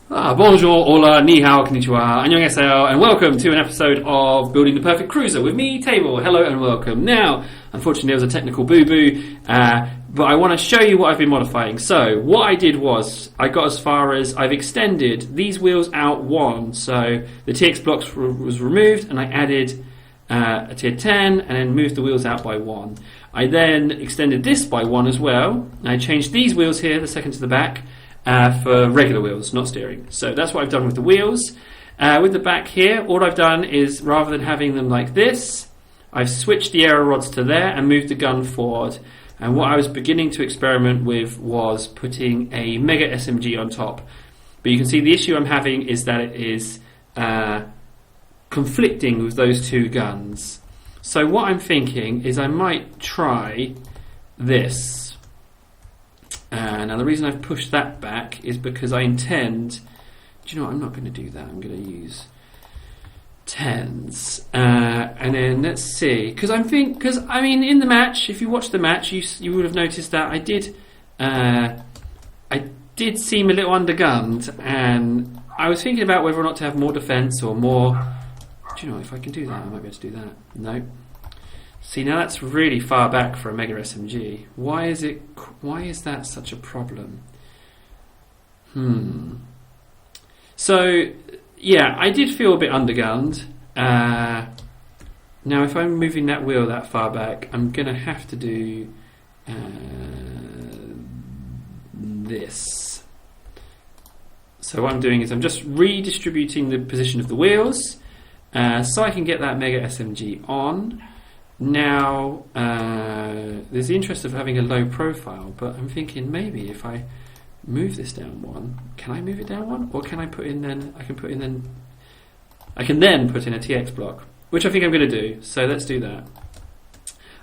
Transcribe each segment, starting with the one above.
Bonjour, hola, ni hao, konnichiwa, annyeonghaseyo, and welcome to an episode of Building the Perfect Cruiser with me, Table. Hello and welcome. Now, unfortunately there was a technical boo-boo, but I want to show you what I've been modifying. So, what I did was, I got as far as I've extended these wheels out one, so the TX blocks was removed, and I added a tier 10, and then moved the wheels out by one. I then extended this by one as well, and I changed these wheels here, the second to the back, for regular wheels, not steering. So that's what I've done with the wheels. With the back here, all I've done is, rather than having them like this, I've switched the aero rods to there and moved the gun forward. And what I was beginning to experiment with was putting a Mega SMG on top. But you can see the issue I'm having is that it is conflicting with those two guns. So what I'm thinking is I might try this. Now the reason I've pushed that back is because I intend, do you know what, I'm not going to do that, I'm going to use 10s, and then let's see, because I mean in the match, if you watch the match, you would have noticed that I did seem a little undergunned, and I was thinking about whether or not to have more defense or more, do you know, if I can do that, I might be able to do that. No. See, now that's really far back for a Mega SMG. Why is that such a problem? So, yeah, I did feel a bit undergunned. Now, if I'm moving that wheel that far back, I'm going to have to do this. So what I'm doing is I'm just redistributing the position of the wheels so I can get that Mega SMG on. Now, there's the interest of having a low profile, but I'm thinking maybe if I move this down one, can I move it down one? Or can I put in then, I can then put in a TX block, which I think I'm going to do, so let's do that.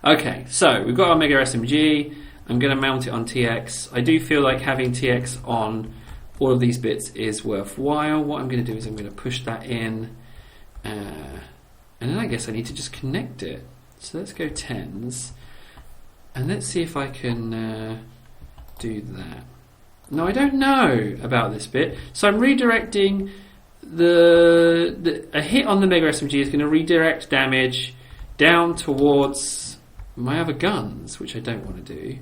Okay, so we've got our Mega SMG, I'm going to mount it on TX. I do feel like having TX on all of these bits is worthwhile. What I'm going to do is I'm going to push that in, and then I guess I need to just connect it. So let's go 10s, and let's see if I can do that. Now I don't know about this bit, so I'm redirecting a hit on the Mega SMG is going to redirect damage down towards my other guns, which I don't want to do.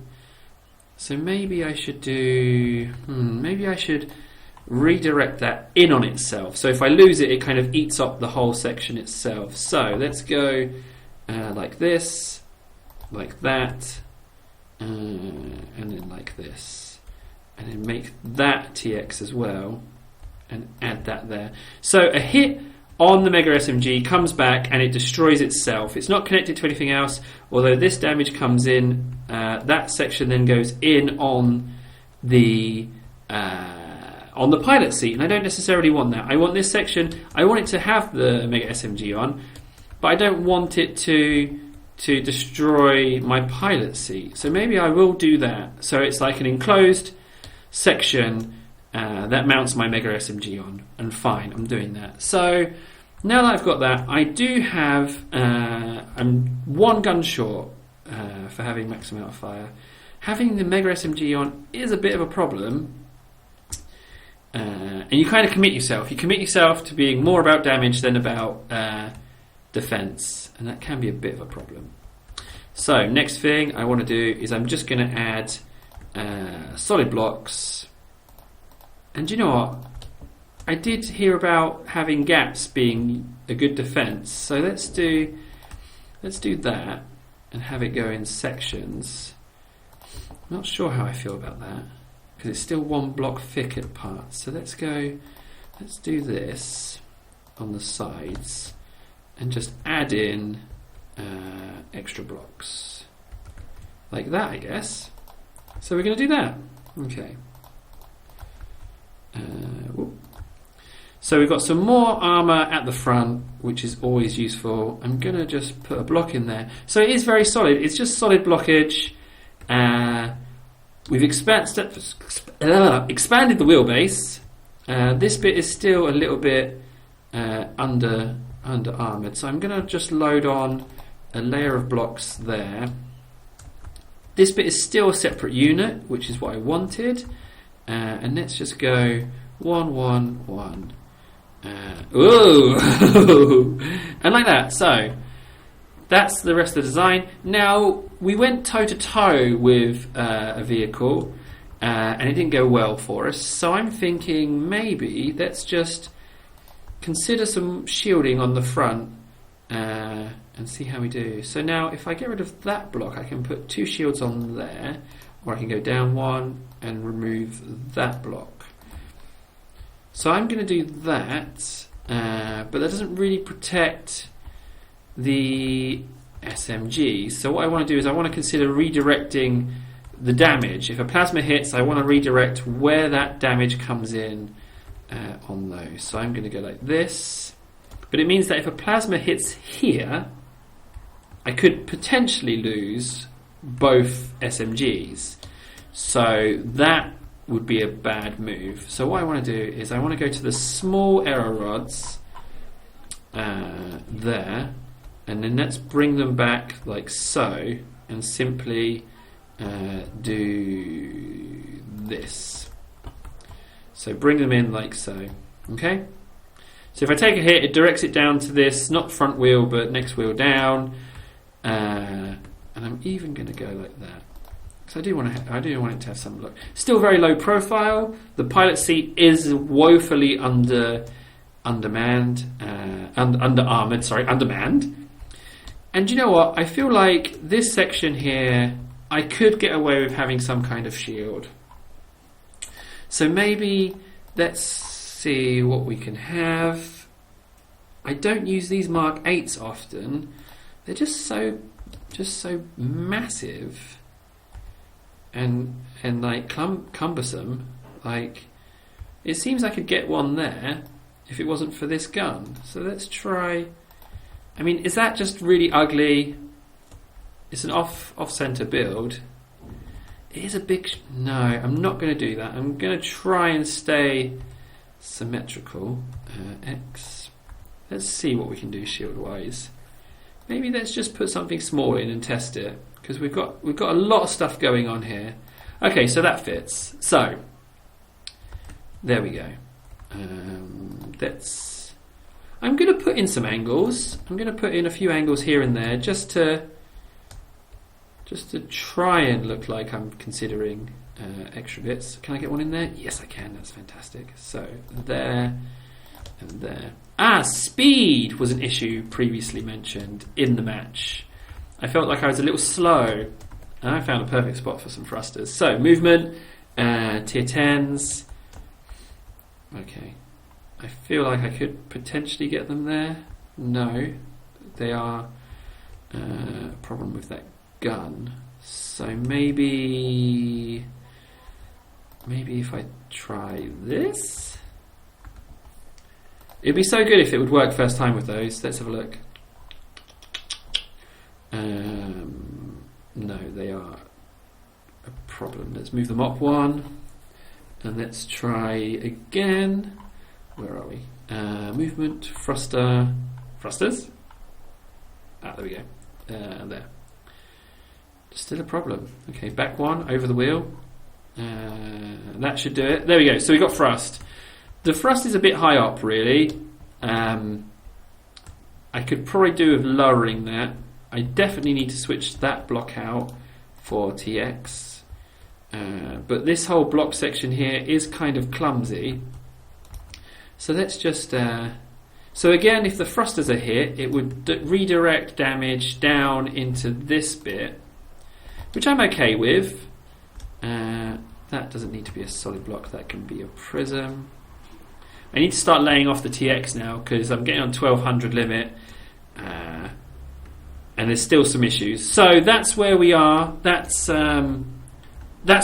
So maybe I should do, maybe I should redirect that in on itself. So if I lose it, it kind of eats up the whole section itself. So let's go like this, like that, and then like this, and then make that TX as well, and add that there. So a hit on the Mega SMG comes back and it destroys itself. It's not connected to anything else, although this damage comes in, that section then goes in on the pilot seat, and I don't necessarily want that. I want this section, I want it to have the Mega SMG on, but I don't want it to destroy my pilot seat. So maybe I will do that. So it's like an enclosed section that mounts my Mega SMG on. And fine, I'm doing that. So now that I've got that, I do have, I'm one gun short for having max amount of fire. Having the Mega SMG on is a bit of a problem. And you kind of commit yourself. You commit yourself to being more about damage than about defense, and that can be a bit of a problem. So next thing I want to do is I'm just going to add solid blocks, and you know what, I did hear about having gaps being a good defense, so let's do that and have it go in sections. I'm not sure how I feel about that because it's still one block thick at parts, so let's do this on the sides and just add in extra blocks like that, I guess. So we're going to do that. Okay. So we've got some more armour at the front, which is always useful. I'm going to just put a block in there. So it is very solid. It's just solid blockage. We've expanded the wheelbase. This bit is still a little bit under armoured, so I'm going to just load on a layer of blocks there. This bit is still a separate unit, which is what I wanted, and let's just go 1, 1, 1. Ooh! And like that. So that's the rest of the design. Now, we went toe-to-toe with a vehicle, and it didn't go well for us. So I'm thinking maybe let's just consider some shielding on the front and see how we do. So now, if I get rid of that block, I can put 2 shields on there, or I can go down 1 and remove that block. So I'm going to do that, but that doesn't really protect the SMG. So what I want to do is I want to consider redirecting the damage. If a plasma hits, I want to redirect where that damage comes in on those. So I'm going to go like this, but it means that if a plasma hits here, I could potentially lose both SMGs. So that would be a bad move. So what I want to do is I want to go to the small arrow rods there, and then let's bring them back like so, and simply do this. So bring them in like so. Okay? So if I take a hit, it directs it down to this, not front wheel, but next wheel down. And I'm even going to go like that. So I do want it to have some look. Still very low profile. The pilot seat is woefully undermanned. And you know what? I feel like this section here, I could get away with having some kind of shield. So maybe let's see what we can have. I don't use these Mark 8s often. They're just so massive and like cumbersome. Like, it seems I could get one there if it wasn't for this gun. So let's try. I mean, is that just really ugly? It's an off-center build. It is a big... No, I'm not going to do that. I'm going to try and stay symmetrical. X. Let's see what we can do shield-wise. Maybe let's just put something small in and test it, because we've got a lot of stuff going on here. Okay, so that fits. So there we go. I'm going to put in some angles. I'm going to put in a few angles here and there, just to try and look like I'm considering extra bits. Can I get one in there? Yes, I can. That's fantastic. So there and there. Speed was an issue previously mentioned in the match. I felt like I was a little slow, and I found a perfect spot for some thrusters. So movement, tier 10s. Okay. I feel like I could potentially get them there. No, they are a problem with that gun. So maybe if I try this, it'd be so good if it would work first time with those. Let's have a look. No, they are a problem. Let's move them up one, and let's try again. Where are we? Movement, thrusters. There we go. There. Still a problem. Okay, back one, over the wheel. That should do it. There we go. So we got thrust. The thrust is a bit high up, really. I could probably do with lowering that. I definitely need to switch that block out for TX. But this whole block section here is kind of clumsy. So let's just... so again, if the thrusters are hit, it would redirect damage down into this bit, which I'm okay with. That doesn't need to be a solid block. That can be a prism. I need to start laying off the TX now, because I'm getting on 1200 limit. And there's still some issues. So that's where we are. That's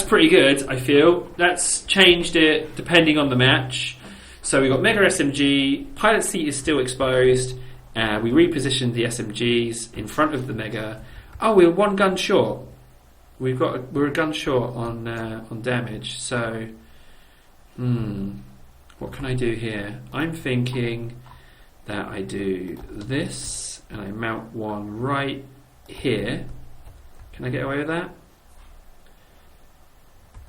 pretty good, I feel. That's changed it depending on the match. So we got Mega SMG, pilot seat is still exposed. We repositioned the SMGs in front of the Mega. Oh, we're one gun short. We're a gun short on damage. So, what can I do here? I'm thinking that I do this and I mount one right here. Can I get away with that?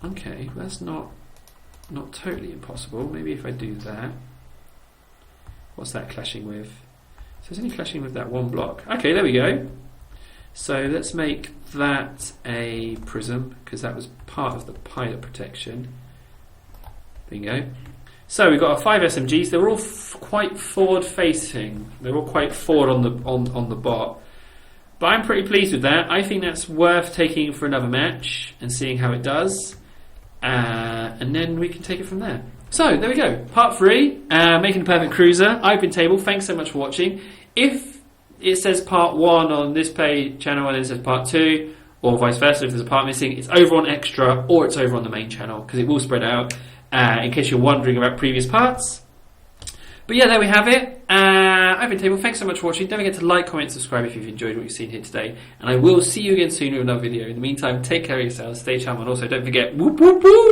Okay, that's not not totally impossible. Maybe if I do that. What's that clashing with? So it's only clashing with that one block. Okay, there we go. So let's make that a prism, because that was part of the pilot protection. Bingo. So we've got our 5 SMGs. They're all quite forward facing. They're all quite forward on the bot. But I'm pretty pleased with that. I think that's worth taking for another match and seeing how it does. And then we can take it from there. So there we go. Part 3, making the perfect cruiser. I've been Table. Thanks so much for watching. If it says part 1 on this page channel and it says part 2, or vice versa, if there's a part missing, it's over on extra or it's over on the main channel, because it will spread out. In case you're wondering about previous parts. But yeah, there we have it. I've been Table. Thanks so much for watching. Don't forget to like, comment, subscribe if you've enjoyed what you've seen here today. And I will see you again soon with another video. In the meantime, take care of yourselves, stay chum, and also don't forget, whoop whoop whoop!